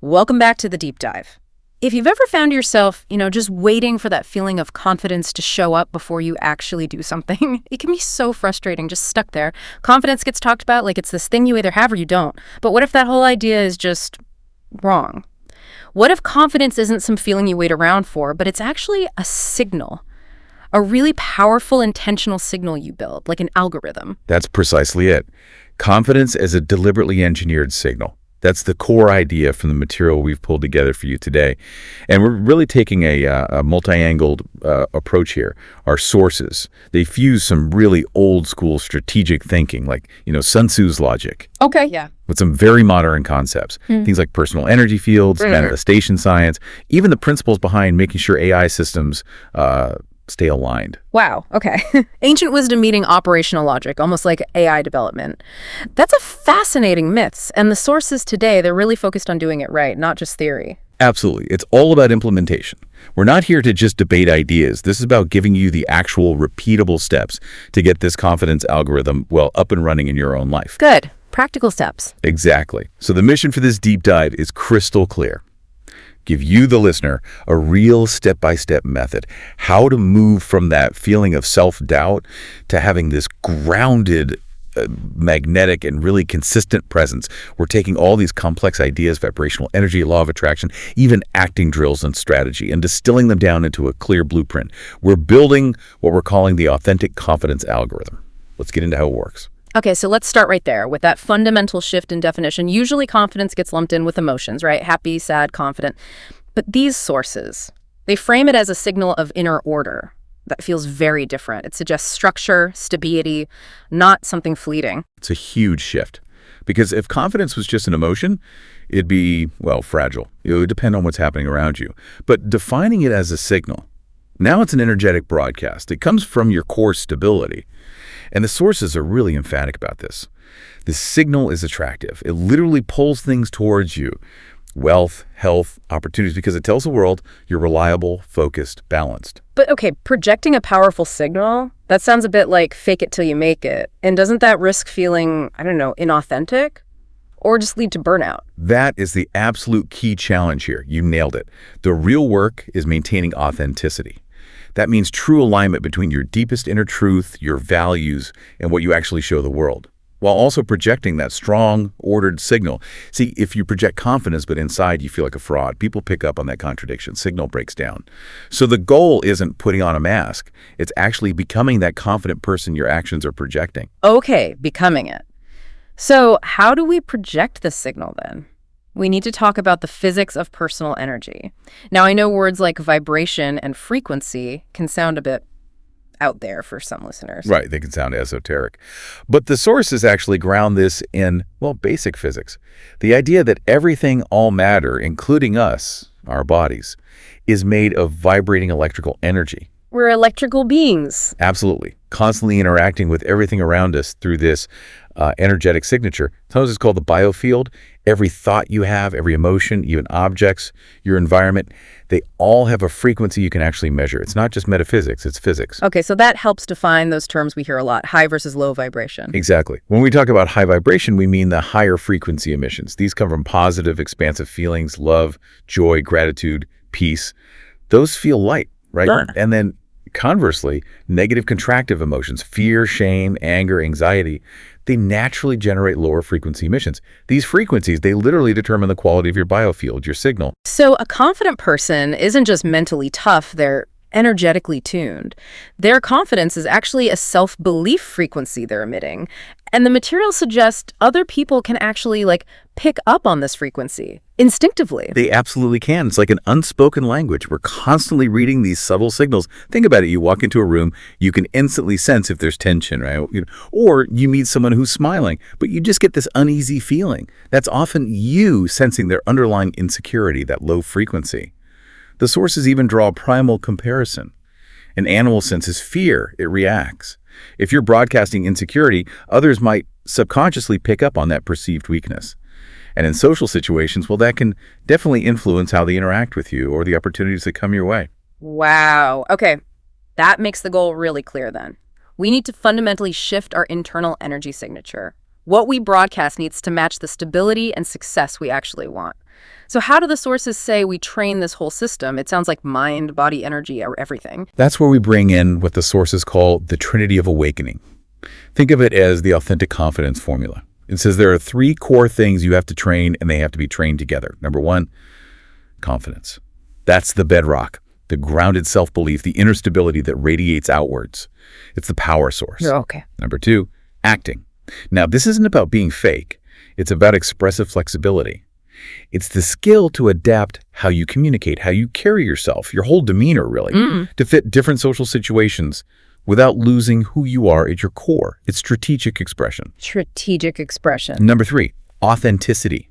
Welcome back to the deep dive. If you've ever found yourself, just waiting for that feeling of confidence to show up before you actually do something, it can be so frustrating, just stuck there. Confidence gets talked about like it's this thing you either have or you don't. But what if that whole idea is just wrong? What if confidence isn't some feeling you wait around for, but it's actually a signal? A really powerful, intentional signal you build, like an algorithm. That's precisely it. Confidence as a deliberately engineered signal. That's the core idea from the material we've pulled together for you today. And we're really taking a multi-angled approach here. Our sources, they fuse some really old school strategic thinking, like, Sun Tzu's logic. Okay, yeah. With some very modern concepts. Things like personal energy fields, manifestation science, even the principles behind making sure AI systems stay aligned. Wow, okay. Ancient wisdom meeting operational logic, almost like AI development. That's a fascinating myth, and the sources today, they're really focused on doing it right, not just theory. Absolutely. It's all about implementation. We're not here to just debate ideas. This is about giving you the actual repeatable steps to get this confidence algorithm, up and running in your own life. Good. Practical steps. Exactly. So the mission for this deep dive is crystal clear. Give you, the listener, a real step-by-step method, how to move from that feeling of self-doubt to having this grounded, magnetic, and really consistent presence. We're taking all these complex ideas, vibrational energy, law of attraction, even acting drills and strategy, and distilling them down into a clear blueprint. We're building what we're calling the authentic confidence algorithm. Let's get into how it works. Okay, so let's start right there with that fundamental shift in definition. Usually confidence gets lumped in with emotions, right? Happy, sad, confident. But these sources, they frame it as a signal of inner order that feels very different. It suggests structure, stability, not something fleeting. It's a huge shift. Because if confidence was just an emotion, it'd be, fragile. It would depend on what's happening around you. But defining it as a signal, now it's an energetic broadcast. It comes from your core stability. And the sources are really emphatic about this. The signal is attractive. It literally pulls things towards you. Wealth, health, opportunities, because it tells the world you're reliable, focused, balanced. But okay, projecting a powerful signal, that sounds a bit like fake it till you make it. And doesn't that risk feeling, inauthentic? Or just lead to burnout? That is the absolute key challenge here. You nailed it. The real work is maintaining authenticity. That means true alignment between your deepest inner truth, your values, and what you actually show the world, while also projecting that strong, ordered signal. See, if you project confidence, but inside you feel like a fraud, people pick up on that contradiction. Signal breaks down. So the goal isn't putting on a mask. It's actually becoming that confident person your actions are projecting. Okay, becoming it. So how do we project this signal then? We need to talk about the physics of personal energy. Now, I know words like vibration and frequency can sound a bit out there for some listeners. Right, they can sound esoteric. But the sources actually ground this in, basic physics. The idea that everything, all matter, including us, our bodies, is made of vibrating electrical energy. We're electrical beings. Absolutely. Constantly interacting with everything around us through this energetic signature. Sometimes it's called the biofield. Every thought you have, every emotion, even objects, your environment, they all have a frequency you can actually measure. It's not just metaphysics, it's physics. Okay, so that helps define those terms we hear a lot, high versus low vibration. Exactly. When we talk about high vibration, we mean the higher frequency emissions. These come from positive, expansive feelings, love, joy, gratitude, peace. Those feel light, right? Sure. And then conversely, negative contractive emotions, fear, shame, anger, anxiety, they naturally generate lower frequency emissions. These frequencies, they literally determine the quality of your biofield, your signal. So a confident person isn't just mentally tough, they're energetically tuned. Their confidence is actually a self-belief frequency they're emitting. And the materials suggest other people can actually pick up on this frequency instinctively. They absolutely can. It's like an unspoken language. We're constantly reading these subtle signals. Think about it. You walk into a room, you can instantly sense if there's tension, right? Or you meet someone who's smiling, but you just get this uneasy feeling. That's often you sensing their underlying insecurity, that low frequency. The sources even draw a primal comparison. An animal senses fear, it reacts. If you're broadcasting insecurity, others might subconsciously pick up on that perceived weakness. And in social situations, that can definitely influence how they interact with you or the opportunities that come your way. Wow. Okay. That makes the goal really clear then. We need to fundamentally shift our internal energy signature. What we broadcast needs to match the stability and success we actually want. So how do the sources say we train this whole system? It sounds like mind, body, energy, or everything. That's where we bring in what the sources call the Trinity of Awakening. Think of it as the authentic confidence formula. It says there are 3 core things you have to train, and they have to be trained together. Number 1, confidence. That's the bedrock, the grounded self-belief, the inner stability that radiates outwards. It's the power source. Okay. Number 2, acting. Now, this isn't about being fake. It's about expressive flexibility. It's the skill to adapt how you communicate, how you carry yourself, your whole demeanor, really, to fit different social situations without losing who you are at your core. It's strategic expression. Strategic expression. Number 3, authenticity.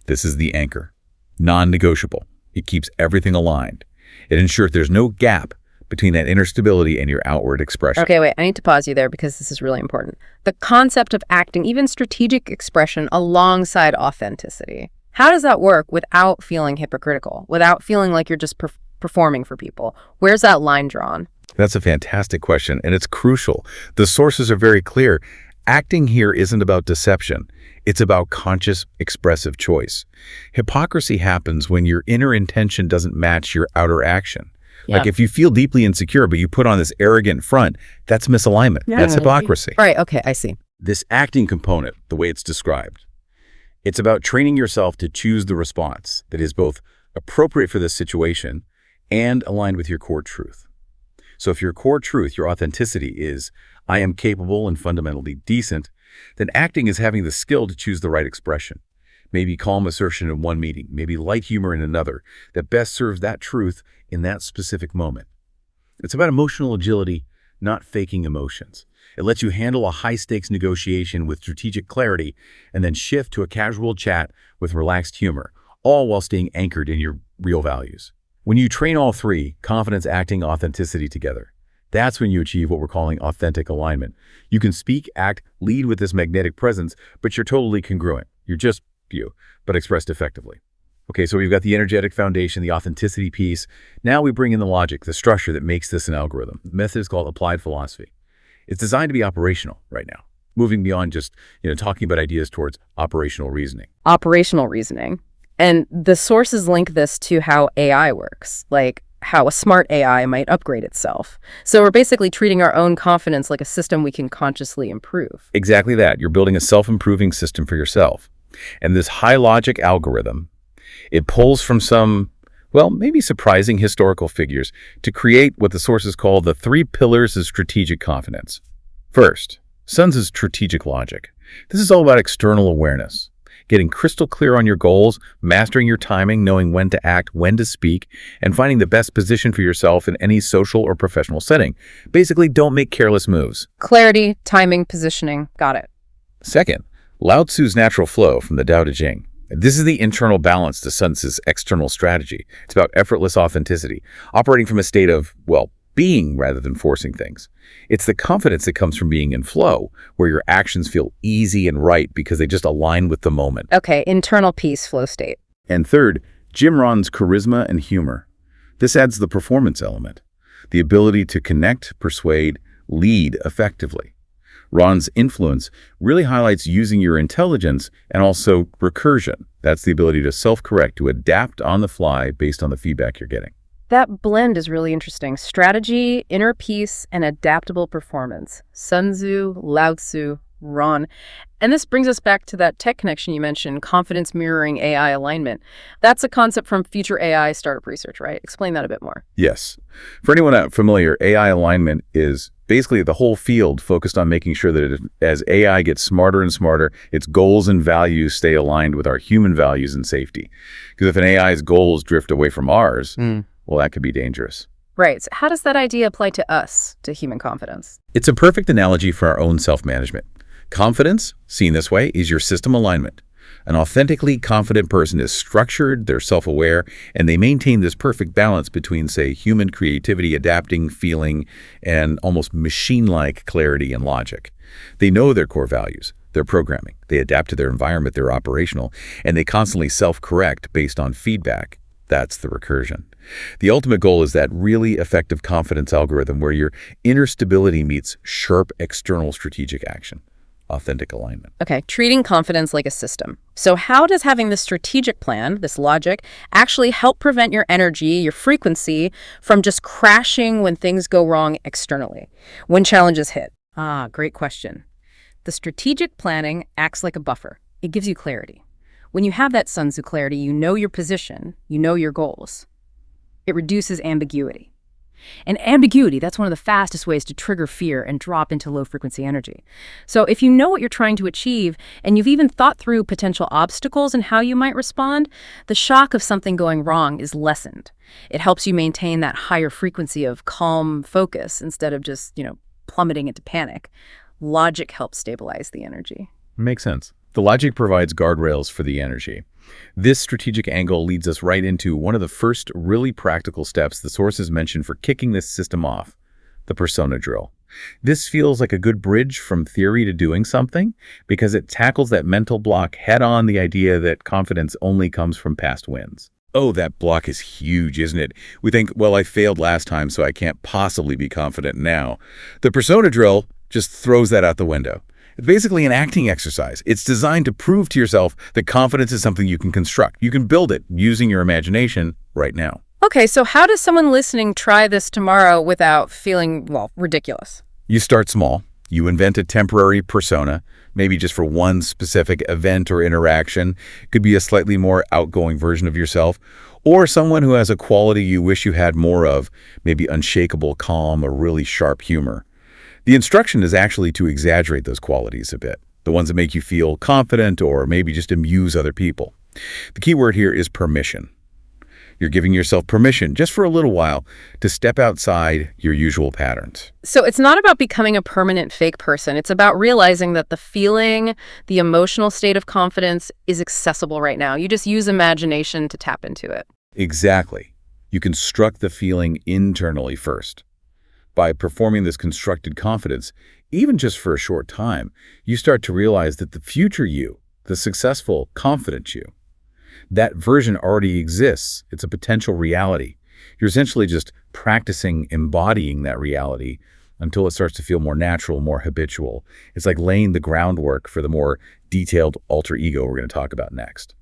This is the anchor. Non-negotiable. It keeps everything aligned. It ensures there's no gap between that inner stability and your outward expression. Okay, wait, I need to pause you there because this is really important. The concept of acting, even strategic expression, alongside authenticity. How does that work without feeling hypocritical, without feeling like you're just performing for people? Where's that line drawn? That's a fantastic question, and it's crucial. The sources are very clear. Acting here isn't about deception. It's about conscious, expressive choice. Hypocrisy happens when your inner intention doesn't match your outer action. Yeah. Like if you feel deeply insecure, but you put on this arrogant front, that's misalignment. Yeah. That's hypocrisy. Right, okay, I see. This acting component, the way it's described, it's about training yourself to choose the response that is both appropriate for this situation and aligned with your core truth. So if your core truth, your authenticity is, I am capable and fundamentally decent, then acting is having the skill to choose the right expression. Maybe calm assertion in one meeting, maybe light humor in another, that best serves that truth in that specific moment. It's about emotional agility, not faking emotions. It lets you handle a high-stakes negotiation with strategic clarity and then shift to a casual chat with relaxed humor, all while staying anchored in your real values. When you train all 3, confidence, acting, authenticity together, that's when you achieve what we're calling authentic alignment. You can speak, act, lead with this magnetic presence, but you're totally congruent. You're just you, but expressed effectively. Okay, so we've got the energetic foundation, the authenticity piece. Now we bring in the logic, the structure that makes this an algorithm. The method is called applied philosophy. It's designed to be operational right now, moving beyond just talking about ideas towards operational reasoning. Operational reasoning. And the sources link this to how AI works, like how a smart AI might upgrade itself. So we're basically treating our own confidence like a system we can consciously improve. Exactly that. You're building a self-improving system for yourself. And this high logic algorithm, it pulls from some, well, maybe surprising historical figures to create what the sources call the 3 pillars of strategic confidence. First, Sun Tzu's strategic logic. This is all about external awareness, getting crystal clear on your goals, mastering your timing, knowing when to act, when to speak, and finding the best position for yourself in any social or professional setting. Basically, don't make careless moves. Clarity, timing, positioning. Got it. Second, Lao Tzu's natural flow from the Tao Te Ching. This is the internal balance to Sun Tzu's external strategy. It's about effortless authenticity, operating from a state of, well, being rather than forcing things. It's the confidence that comes from being in flow, where your actions feel easy and right because they just align with the moment. Okay, internal peace, flow state. And third, Jim Rohn's charisma and humor. This adds the performance element, the ability to connect, persuade, lead effectively. Rohn's influence really highlights using your intelligence and also recursion. That's the ability to self-correct, to adapt on the fly based on the feedback you're getting. That blend is really interesting. Strategy, inner peace, and adaptable performance. Sun Tzu, Lao Tzu, Ron. And this brings us back to that tech connection you mentioned, confidence mirroring AI alignment. That's a concept from future AI startup research, right? Explain that a bit more. Yes. For anyone not familiar, AI alignment is basically the whole field focused on making sure that as AI gets smarter and smarter, its goals and values stay aligned with our human values and safety. Because if an AI's goals drift away from ours, well, that could be dangerous. Right. So how does that idea apply to us, to human confidence? It's a perfect analogy for our own self-management. Confidence, seen this way, is your system alignment. An authentically confident person is structured, they're self-aware, and they maintain this perfect balance between, say, human creativity, adapting, feeling, and almost machine-like clarity and logic. They know their core values, their programming. They adapt to their environment, they're operational, and they constantly self-correct based on feedback. That's the recursion. The ultimate goal is that really effective confidence algorithm where your inner stability meets sharp external strategic action. authentic alignment. Okay, treating confidence like a system. So how does having this strategic plan, this logic, actually help prevent your energy, your frequency, from just crashing when things go wrong externally, when challenges hit? Ah, great question. The strategic planning acts like a buffer. It gives you clarity. When you have that Sun Tzu clarity, you know your position, you know your goals. It reduces ambiguity. And ambiguity, that's one of the fastest ways to trigger fear and drop into low-frequency energy. So if you know what you're trying to achieve, and you've even thought through potential obstacles and how you might respond, the shock of something going wrong is lessened. It helps you maintain that higher frequency of calm focus instead of just, plummeting into panic. Logic helps stabilize the energy. Makes sense. The logic provides guardrails for the energy. This strategic angle leads us right into one of the first really practical steps the sources mention for kicking this system off, the persona drill. This feels like a good bridge from theory to doing something because it tackles that mental block head-on, the idea that confidence only comes from past wins. Oh, that block is huge, isn't it? We think, well, I failed last time, so I can't possibly be confident now. The persona drill just throws that out the window. It's basically an acting exercise. It's designed to prove to yourself that confidence is something you can construct. You can build it using your imagination right now. Okay, so how does someone listening try this tomorrow without feeling, ridiculous? You start small. You invent a temporary persona, maybe just for one specific event or interaction. It could be a slightly more outgoing version of yourself, or someone who has a quality you wish you had more of, maybe unshakable calm or really sharp humor. The instruction is actually to exaggerate those qualities a bit, the ones that make you feel confident or maybe just amuse other people. The key word here is permission. You're giving yourself permission, just for a little while, to step outside your usual patterns. So it's not about becoming a permanent fake person. It's about realizing that the feeling, the emotional state of confidence is accessible right now. You just use imagination to tap into it. Exactly. You construct the feeling internally first. By performing this constructed confidence, even just for a short time, you start to realize that the future you, the successful, confident you, that version already exists. It's a potential reality. You're essentially just practicing embodying that reality until it starts to feel more natural, more habitual. It's like laying the groundwork for the more detailed alter ego we're going to talk about next.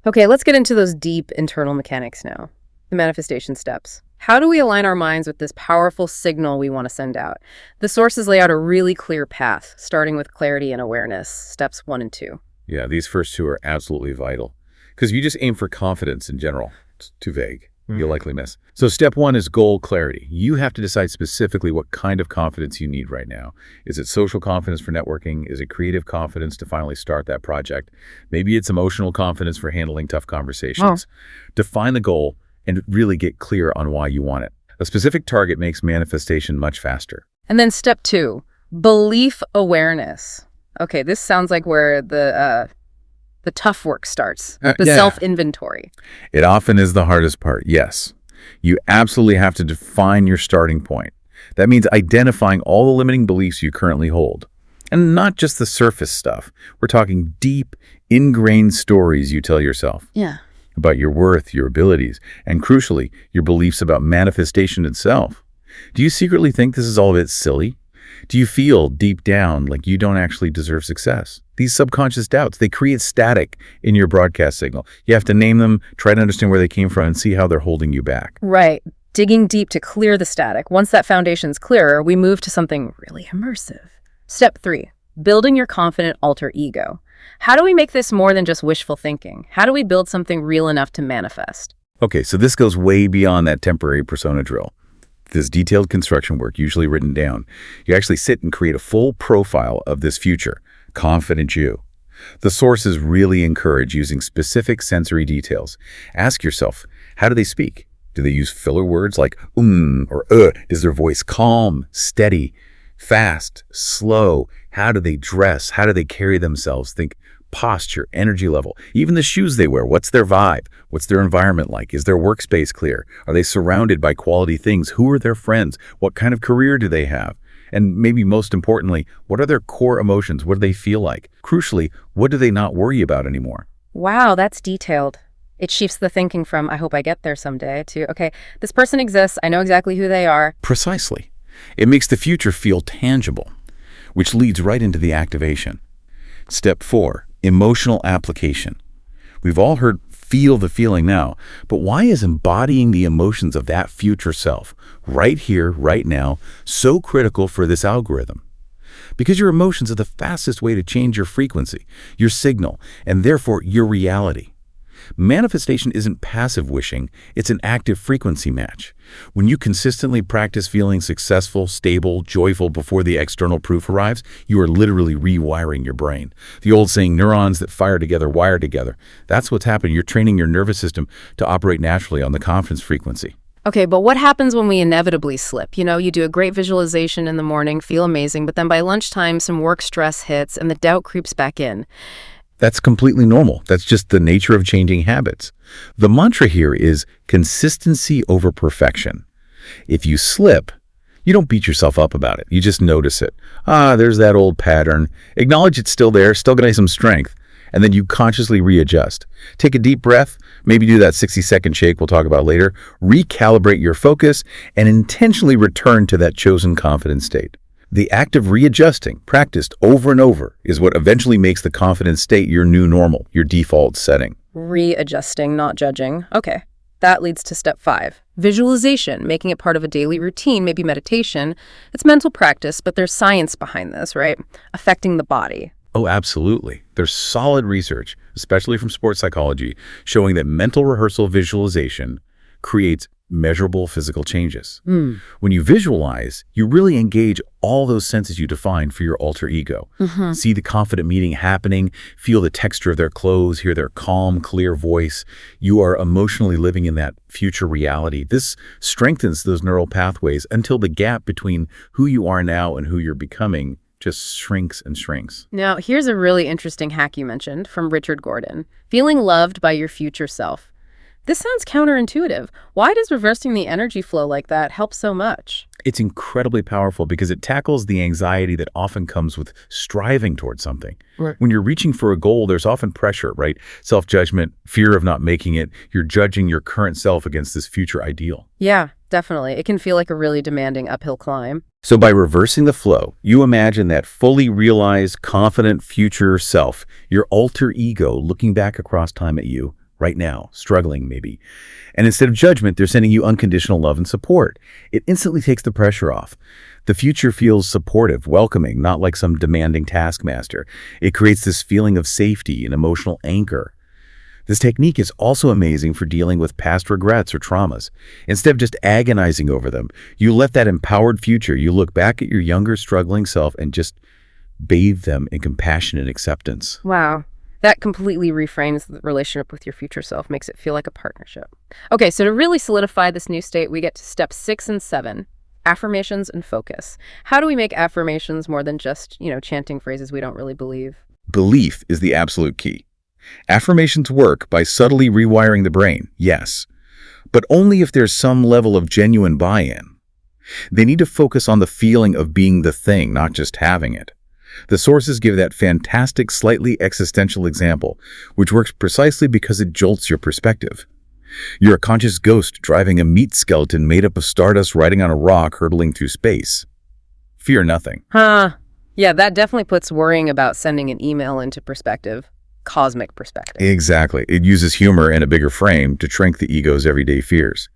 Okay, let's get into those deep internal mechanics now, the manifestation steps. How do we align our minds with this powerful signal we want to send out? The sources lay out a really clear path, starting with clarity and awareness, steps 1 and 2. Yeah, these first two are absolutely vital. Because you just aim for confidence in general. It's too vague. You'll likely miss. So step 1 is goal clarity. You have to decide specifically what kind of confidence you need right now. Is it social confidence for networking? Is it creative confidence to finally start that project? Maybe it's emotional confidence for handling tough conversations. Define the goal and really get clear on why you want it. A specific target makes manifestation much faster. And then step 2, belief awareness. Okay, this sounds like where the tough work starts, the self-inventory. It often is the hardest part, yes. You absolutely have to define your starting point. That means identifying all the limiting beliefs you currently hold. And not just the surface stuff. We're talking deep, ingrained stories you tell yourself. Yeah. About your worth, your abilities, and crucially, your beliefs about manifestation itself. Do you secretly think this is all a bit silly? Do you feel deep down like you don't actually deserve success? These subconscious doubts, they create static in your broadcast signal. You have to name them, try to understand where they came from, and see how they're holding you back. Right. Digging deep to clear the static. Once that foundation's clearer, we move to something really immersive. Step 3, building your confident alter ego. How do we make this more than just wishful thinking? How do we build something real enough to manifest? Okay, so this goes way beyond that temporary persona drill. This detailed construction work, usually written down, you actually sit and create a full profile of this future, confident you. The sources really encourage using specific sensory details. Ask yourself, how do they speak? Do they use filler words like or Is their voice calm, steady, fast, slow? How do they dress? How do they carry themselves? Think posture, energy level, even the shoes they wear. What's their vibe? What's their environment like? Is their workspace clear? Are they surrounded by quality things? Who are their friends? What kind of career do they have? And maybe most importantly, what are their core emotions? What do they feel like? Crucially, what do they not worry about anymore? Wow, that's detailed. It shifts the thinking from, I hope I get there someday, to, okay, this person exists, I know exactly who they are. Precisely. It makes the future feel tangible. which leads right into the activation. Step 4, emotional application. We've all heard feel the feeling now, but why is embodying the emotions of that future self, right here, right now, so critical for this algorithm? Because your emotions are the fastest way to change your frequency, your signal, and therefore your reality. Manifestation isn't passive wishing, it's an active frequency match. When you consistently practice feeling successful, stable, joyful before the external proof arrives, you are literally rewiring your brain. The old saying, neurons that fire together wire together. That's what's happening. You're training your nervous system to operate naturally on the confidence frequency. Okay, but what happens when we inevitably slip? You do a great visualization in the morning, feel amazing, but then by lunchtime, some work stress hits and the doubt creeps back in. That's completely normal. That's just the nature of changing habits. The mantra here is consistency over perfection. If you slip, you don't beat yourself up about it. You just notice it. There's that old pattern. Acknowledge it's still there, still got some strength, and then you consciously readjust. Take a deep breath, maybe do that 60-second shake we'll talk about later, recalibrate your focus, and intentionally return to that chosen confident state. The act of readjusting, practiced over and over, is what eventually makes the confident state your new normal, your default setting. Readjusting, not judging. Okay. That leads to step 5. Visualization, making it part of a daily routine, maybe meditation. It's mental practice, but there's science behind this, right? Affecting the body. Oh, absolutely. There's solid research, especially from sports psychology, showing that mental rehearsal visualization creates measurable physical changes. When you visualize, you really engage all those senses you defined for your alter ego. See the confident meeting happening, feel the texture of their clothes, hear their calm, clear voice. You are emotionally living in that future reality. This strengthens those neural pathways until the gap between who you are now and who you're becoming just shrinks and shrinks. Now, here's a really interesting hack you mentioned from Richard Gordon. Feeling loved by your future self. This sounds counterintuitive. Why does reversing the energy flow like that help so much? It's incredibly powerful because it tackles the anxiety that often comes with striving towards something. Right. When you're reaching for a goal, there's often pressure, right? Self-judgment, fear of not making it. You're judging your current self against this future ideal. Yeah, definitely. It can feel like a really demanding uphill climb. So by reversing the flow, you imagine that fully realized, confident future self, your alter ego looking back across time at you, right now, struggling maybe. And instead of judgment, they're sending you unconditional love and support. It instantly takes the pressure off. The future feels supportive, welcoming, not like some demanding taskmaster. It creates this feeling of safety and emotional anchor. This technique is also amazing for dealing with past regrets or traumas. Instead of just agonizing over them, you let that empowered future, you look back at your younger, struggling self and just bathe them in compassion and acceptance. Wow. That completely reframes the relationship with your future self, makes it feel like a partnership. Okay, so to really solidify this new state, we get to step 6 and 7, affirmations and focus. How do we make affirmations more than just, chanting phrases we don't really believe? Belief is the absolute key. Affirmations work by subtly rewiring the brain, yes, but only if there's some level of genuine buy-in. They need to focus on the feeling of being the thing, not just having it. The sources give that fantastic, slightly existential example, which works precisely because it jolts your perspective. You're a conscious ghost driving a meat skeleton made up of stardust riding on a rock hurtling through space. Fear nothing. Yeah, that definitely puts worrying about sending an email into perspective. Cosmic perspective. Exactly. It uses humor and a bigger frame to shrink the ego's everyday fears.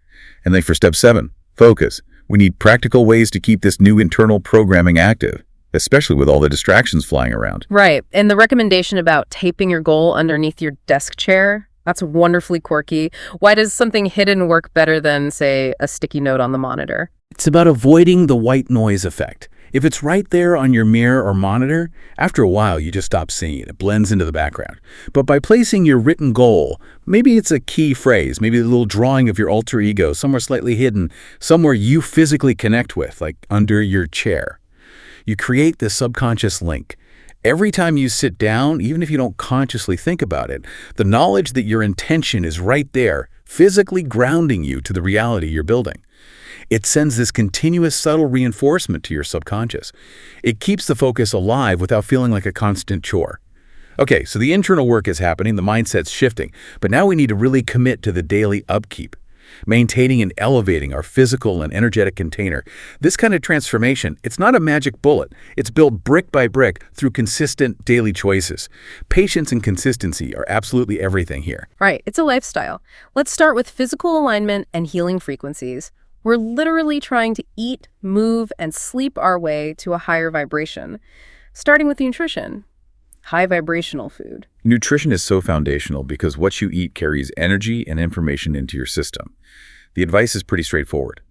And then for step 7, focus. We need practical ways to keep this new internal programming active, especially with all the distractions flying around. Right. And the recommendation about taping your goal underneath your desk chair, that's wonderfully quirky. Why does something hidden work better than, say, a sticky note on the monitor? It's about avoiding the white noise effect. If it's right there on your mirror or monitor, after a while you just stop seeing it. It blends into the background. But by placing your written goal, maybe it's a key phrase, maybe a little drawing of your alter ego, somewhere slightly hidden, somewhere you physically connect with, like under your chair. You create this subconscious link. Every time you sit down, even if you don't consciously think about it, the knowledge that your intention is right there, physically grounding you to the reality you're building. It sends this continuous subtle reinforcement to your subconscious. It keeps the focus alive without feeling like a constant chore. Okay, so the internal work is happening, the mindset's shifting, but now we need to really commit to the daily upkeep. maintaining and elevating our physical and energetic container. This kind of transformation, it's not a magic bullet. It's built brick by brick through consistent daily choices. Patience and consistency are absolutely everything here. Right, it's a lifestyle. Let's start with physical alignment and healing frequencies. We're literally trying to eat, move, and sleep our way to a higher vibration. Starting with nutrition. High vibrational food. Nutrition is so foundational because what you eat carries energy and information into your system. The advice is pretty straightforward.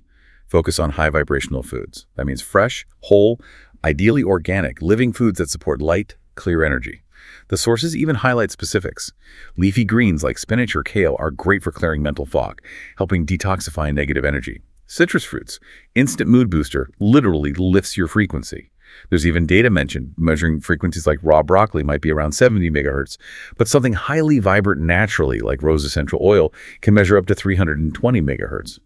Focus on high vibrational foods. That means fresh, whole, ideally organic, living foods that support light, clear energy. The sources even highlight specifics. Leafy greens like spinach or kale are great for clearing mental fog, helping detoxify negative energy. Citrus fruits, instant mood booster, literally lifts your frequency. There's even data mentioned measuring frequencies like raw broccoli might be around 70 megahertz, but something highly vibrant naturally like rose essential oil can measure up to 320 megahertz.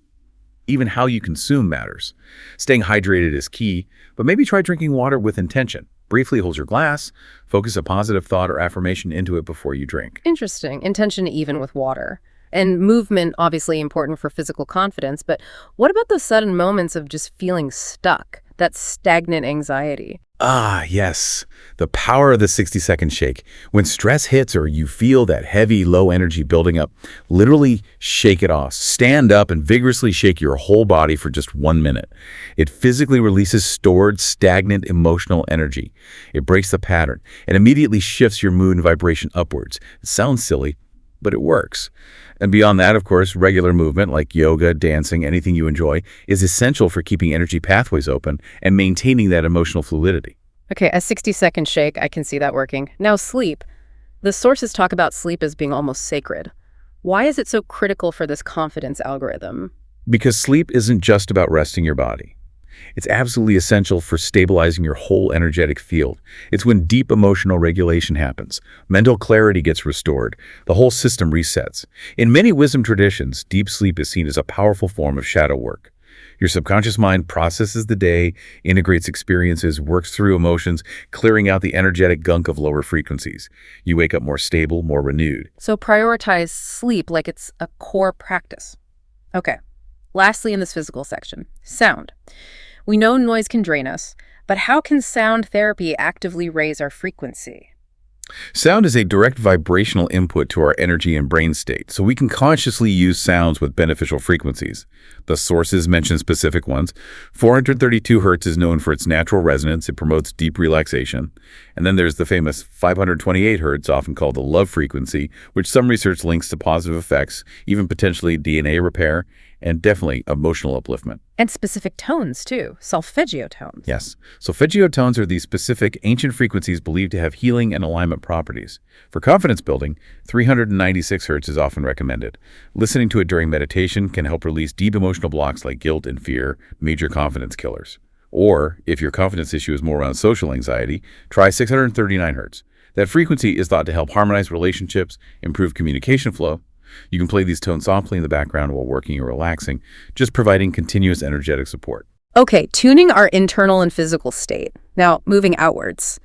Even how you consume matters. Staying hydrated is key, but maybe try drinking water with intention. Briefly hold your glass, focus a positive thought or affirmation into it before you drink. Interesting. Intention even with water. And movement, obviously important for physical confidence, but what about those sudden moments of just feeling stuck? That stagnant anxiety. Ah, yes. The power of the 60-second shake. When stress hits or you feel that heavy, low energy building up, literally shake it off. Stand up and vigorously shake your whole body for just 1 minute. It physically releases stored, stagnant emotional energy. It breaks the pattern and immediately shifts your mood and vibration upwards. It sounds silly, but it works. And beyond that, of course, regular movement like yoga, dancing, anything you enjoy is essential for keeping energy pathways open and maintaining that emotional fluidity. Okay, a 60-second shake, I can see that working. Now sleep. The sources talk about sleep as being almost sacred. Why is it so critical for this confidence algorithm? Because sleep isn't just about resting your body. It's absolutely essential for stabilizing your whole energetic field. It's when deep emotional regulation happens. Mental clarity gets restored. The whole system resets. In many wisdom traditions, deep sleep is seen as a powerful form of shadow work. Your subconscious mind processes the day, integrates experiences, works through emotions, clearing out the energetic gunk of lower frequencies. You wake up more stable, more renewed. So prioritize sleep like it's a core practice. Okay. Lastly, in this physical section, sound. We know noise can drain us, but how can sound therapy actively raise our frequency? Sound is a direct vibrational input to our energy and brain state, so we can consciously use sounds with beneficial frequencies. The sources mention specific ones. 432 hertz is known for its natural resonance. It promotes deep relaxation. And then there's the famous 528 hertz, often called the love frequency, which some research links to positive effects, even potentially DNA repair, and definitely emotional upliftment. And specific tones, too. Solfeggio tones. Yes. Solfeggio tones are these specific ancient frequencies believed to have healing and alignment properties. For confidence building, 396 hertz is often recommended. Listening to it during meditation can help release deep emotional blocks like guilt and fear, major confidence killers. Or, if your confidence issue is more around social anxiety, try 639 hertz. That frequency is thought to help harmonize relationships, improve communication flow. You can play these tones softly in the background while working or relaxing, just providing continuous energetic support. Okay, tuning our internal and physical state. Now, moving outwards.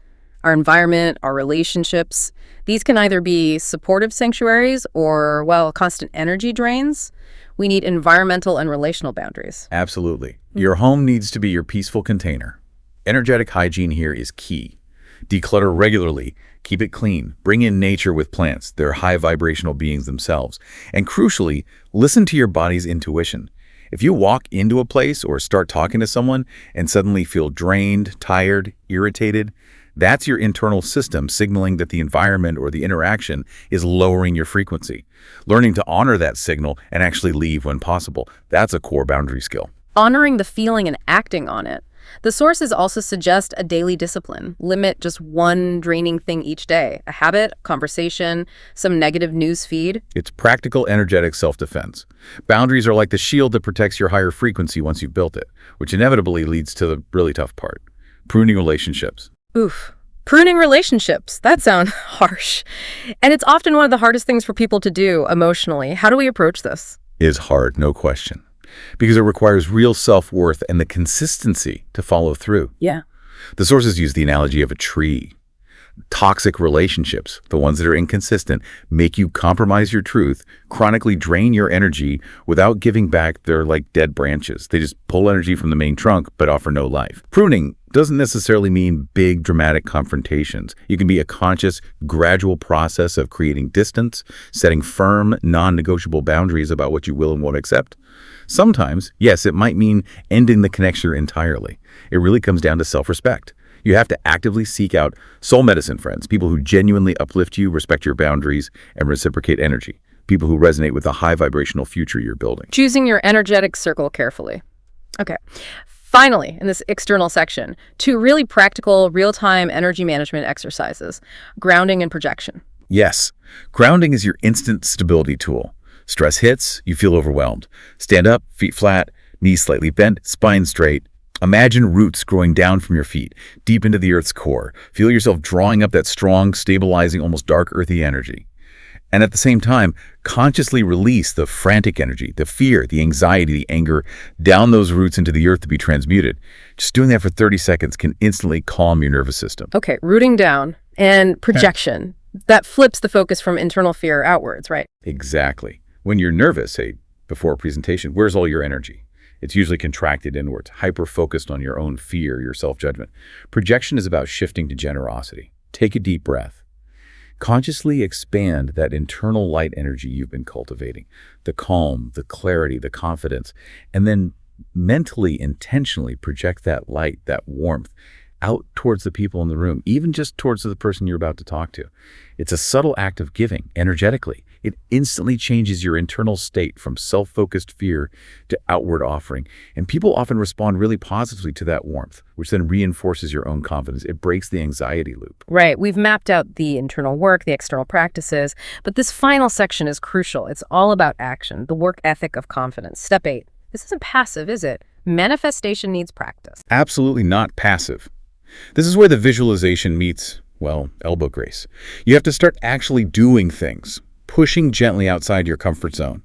Our environment, our relationships, these can either be supportive sanctuaries or, well, constant energy drains. We need environmental and relational boundaries. Absolutely. Your home needs to be your peaceful container. Energetic hygiene here is key. Declutter regularly. Keep it clean. Bring in nature with plants. They're high vibrational beings themselves. And crucially, listen to your body's intuition. If you walk into a place or start talking to someone and suddenly feel drained, tired, irritated, that's your internal system signaling that the environment or the interaction is lowering your frequency. Learning to honor that signal and actually leave when possible, that's a core boundary skill. Honoring the feeling and acting on it. The sources also suggest a daily discipline. Limit just one draining thing each day. A habit, conversation, some negative news feed. It's practical, energetic self-defense. Boundaries are like the shield that protects your higher frequency once you've built it, which inevitably leads to the really tough part. Pruning relationships. Oof. Pruning relationships. That sounds harsh. And it's often one of the hardest things for people to do emotionally. How do we approach this? Is hard, no question. Because it requires real self-worth and the consistency to follow through. Yeah. The sources use the analogy of a tree. Toxic relationships, the ones that are inconsistent, make you compromise your truth, chronically drain your energy without giving back. They're like dead branches. They just pull energy from the main trunk but offer no life. Pruning doesn't necessarily mean big, dramatic confrontations. It can be a conscious, gradual process of creating distance, setting firm, non-negotiable boundaries about what you will and won't accept. Sometimes, yes, it might mean ending the connection entirely. It really comes down to self-respect. You have to actively seek out soul medicine friends, people who genuinely uplift you, respect your boundaries, and reciprocate energy, people who resonate with the high vibrational future you're building. Choosing your energetic circle carefully. Okay. Finally, in this external section, 2 really practical, real-time energy management exercises, grounding and projection. Yes, grounding is your instant stability tool. Stress hits, you feel overwhelmed. Stand up, feet flat, knees slightly bent, spine straight. Imagine roots growing down from your feet, deep into the Earth's core. Feel yourself drawing up that strong, stabilizing, almost dark, earthy energy. And at the same time, consciously release the frantic energy, the fear, the anxiety, the anger, down those roots into the earth to be transmuted. Just doing that for 30 seconds can instantly calm your nervous system. Okay, rooting down and projection. That flips the focus from internal fear outwards, right? Exactly. When you're nervous, say, before a presentation, where's all your energy? It's usually contracted inwards, hyper-focused on your own fear, your self-judgment. Projection is about shifting to generosity. Take a deep breath. Consciously expand that internal light energy you've been cultivating, the calm, the clarity, the confidence, and then mentally, intentionally project that light, that warmth, out towards the people in the room, even just towards the person you're about to talk to. It's a subtle act of giving, energetically. It instantly changes your internal state from self-focused fear to outward offering. And people often respond really positively to that warmth, which then reinforces your own confidence. It breaks the anxiety loop. Right. We've mapped out the internal work, the external practices, but this final section is crucial. It's all about action, the work ethic of confidence. Step 8. This isn't passive, is it? Manifestation needs practice. Absolutely not passive. This is where the visualization meets, well, elbow grace. You have to start actually doing things, pushing gently outside your comfort zone.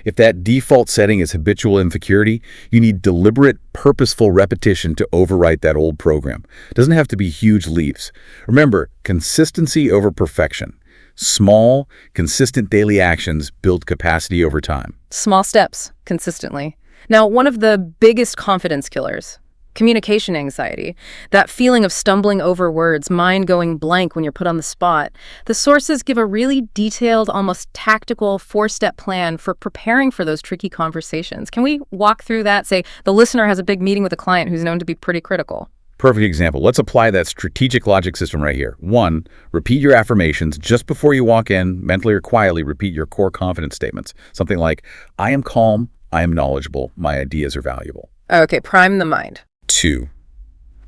If that default setting is habitual insecurity, you need deliberate, purposeful repetition to overwrite that old program. It doesn't have to be huge leaps. Remember, consistency over perfection. Small, consistent daily actions build capacity over time. Small steps, consistently. Now, one of the biggest confidence killers, communication anxiety, that feeling of stumbling over words, mind going blank when you're put on the spot. The sources give a really detailed, almost tactical 4-step plan for preparing for those tricky conversations. Can we walk through that? Say the listener has a big meeting with a client who's known to be pretty critical. Perfect example. Let's apply that strategic logic system right here. 1, repeat your affirmations just before you walk in. Mentally or quietly repeat your core confidence statements. Something like, I am calm, I am knowledgeable, my ideas are valuable. Okay, prime the mind. 2,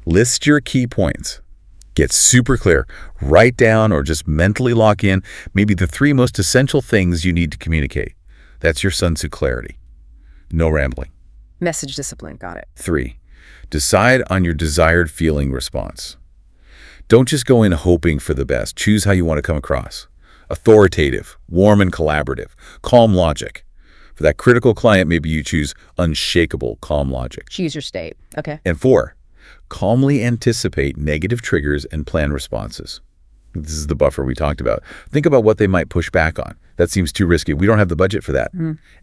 list your key points. Get super clear. Write down or just mentally lock in maybe the 3 most essential things you need to communicate. That's your Sun Tzu clarity. No rambling. Message discipline, got it. 3, decide on your desired feeling response. Don't just go in hoping for the best. Choose how you want to come across. Authoritative, warm and collaborative, calm logic. For that critical client, maybe you choose unshakable, calm logic. Choose your state. Okay. And 4, calmly anticipate negative triggers and plan responses. This is the buffer we talked about. Think about what they might push back on. That seems too risky. We don't have the budget for that.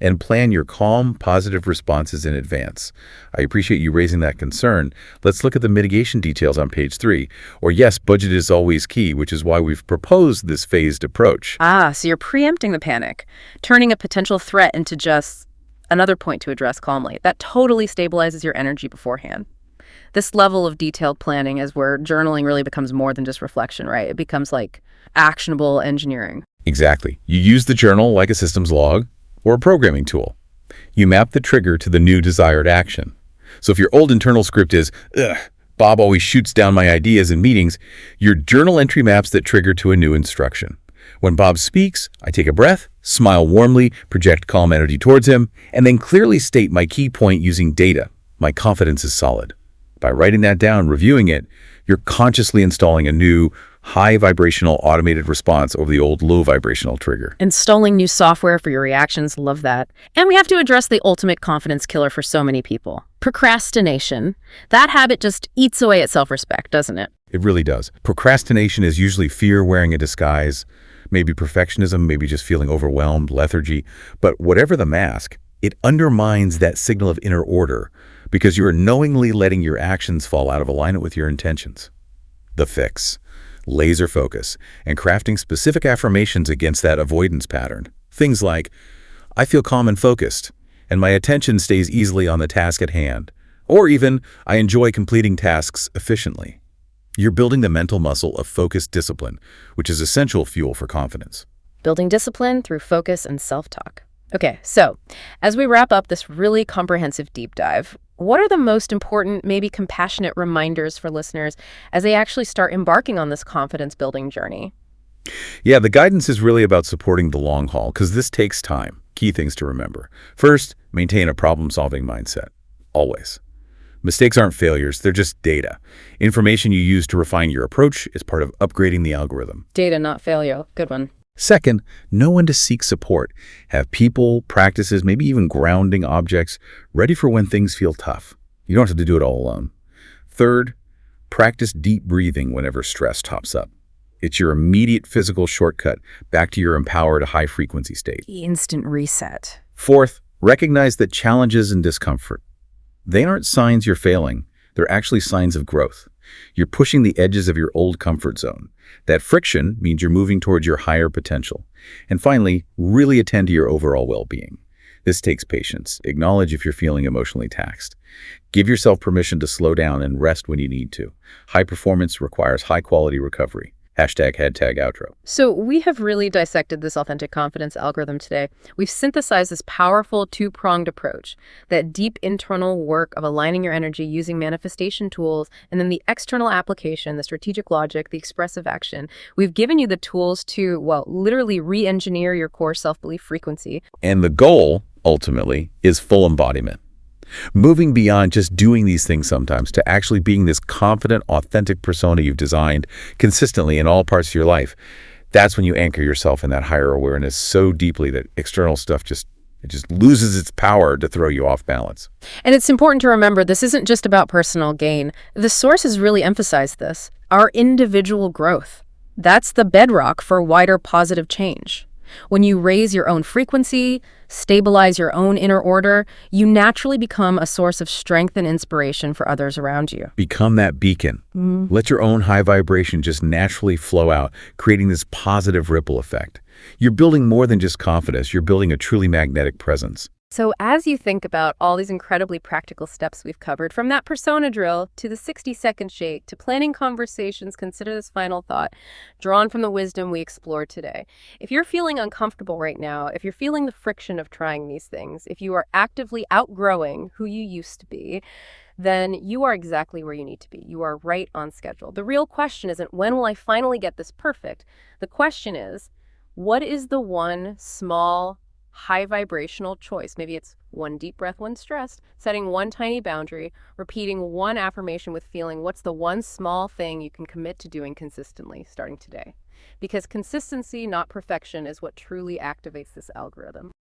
And plan your calm, positive responses in advance. I appreciate you raising that concern. Let's look at the mitigation details on page 3. Or yes, budget is always key, which is why we've proposed this phased approach. So you're preempting the panic, turning a potential threat into just another point to address calmly. That totally stabilizes your energy beforehand. This level of detailed planning is where journaling really becomes more than just reflection, right? It becomes like actionable engineering. Exactly. You use the journal like a systems log or a programming tool. You map the trigger to the new desired action. So if your old internal script is, ugh, Bob always shoots down my ideas in meetings, your journal entry maps that trigger to a new instruction. When Bob speaks, I take a breath, smile warmly, project calm energy towards him, and then clearly state my key point using data. My confidence is solid. By writing that down, reviewing it, you're consciously installing a new high vibrational automated response over the old low vibrational trigger. Installing new software for your reactions, love that. And we have to address the ultimate confidence killer for so many people. Procrastination. That habit just eats away at self-respect, doesn't it? It really does. Procrastination is usually fear wearing a disguise, maybe perfectionism, maybe just feeling overwhelmed, lethargy. But whatever the mask, it undermines that signal of inner order because you are knowingly letting your actions fall out of alignment with your intentions. The fix: laser focus and crafting specific affirmations against that avoidance pattern. Things like, I feel calm and focused, and my attention stays easily on the task at hand. Or even, I enjoy completing tasks efficiently. You're building the mental muscle of focused discipline, which is essential fuel for confidence. Building discipline through focus and self-talk. Okay, so as we wrap up this really comprehensive deep dive, what are the most important, maybe compassionate reminders for listeners as they actually start embarking on this confidence-building journey? Yeah, the guidance is really about supporting the long haul because this takes time. Key things to remember. First, maintain a problem-solving mindset. Always. Mistakes aren't failures, they're just data. Information you use to refine your approach is part of upgrading the algorithm. Data, not failure. Good one. Second, know when to seek support. Have people, practices, maybe even grounding objects ready for when things feel tough. You don't have to do it all alone. Third, practice deep breathing whenever stress tops up. It's your immediate physical shortcut back to your empowered high-frequency state. The instant reset. Fourth, recognize that challenges and discomfort, they aren't signs you're failing. They're actually signs of growth. You're pushing the edges of your old comfort zone. That friction means you're moving towards your higher potential. And finally, really attend to your overall well-being. This takes patience. Acknowledge if you're feeling emotionally taxed. Give yourself permission to slow down and rest when you need to. High performance requires high-quality recovery. #outro. So we have really dissected this authentic confidence algorithm today. We've synthesized this powerful two-pronged approach, that deep internal work of aligning your energy using manifestation tools, and then the external application, the strategic logic, the expressive action. We've given you the tools to, well, literally re-engineer your core self-belief frequency. And the goal, ultimately, is full embodiment. Moving beyond just doing these things sometimes to actually being this confident, authentic persona you've designed consistently in all parts of your life. That's when you anchor yourself in that higher awareness so deeply that external stuff just loses its power to throw you off balance. And it's important to remember this isn't just about personal gain. The source has really emphasized this, our individual growth. That's the bedrock for wider positive change. When you raise your own frequency, stabilize your own inner order, you naturally become a source of strength and inspiration for others around you. Become that beacon. Let your own high vibration just naturally flow out, creating this positive ripple effect. You're building more than just confidence. You're building a truly magnetic presence. So as you think about all these incredibly practical steps we've covered, from that persona drill to the 60-second shake to planning conversations, consider this final thought, drawn from the wisdom we explored today. If you're feeling uncomfortable right now, if you're feeling the friction of trying these things, if you are actively outgrowing who you used to be, then you are exactly where you need to be. You are right on schedule. The real question isn't, when will I finally get this perfect? The question is, what is the one small, high vibrational choice? Maybe it's one deep breath when stressed, setting one tiny boundary, repeating one affirmation with feeling. What's the one small thing you can commit to doing consistently starting today? Because consistency, not perfection, is what truly activates this algorithm.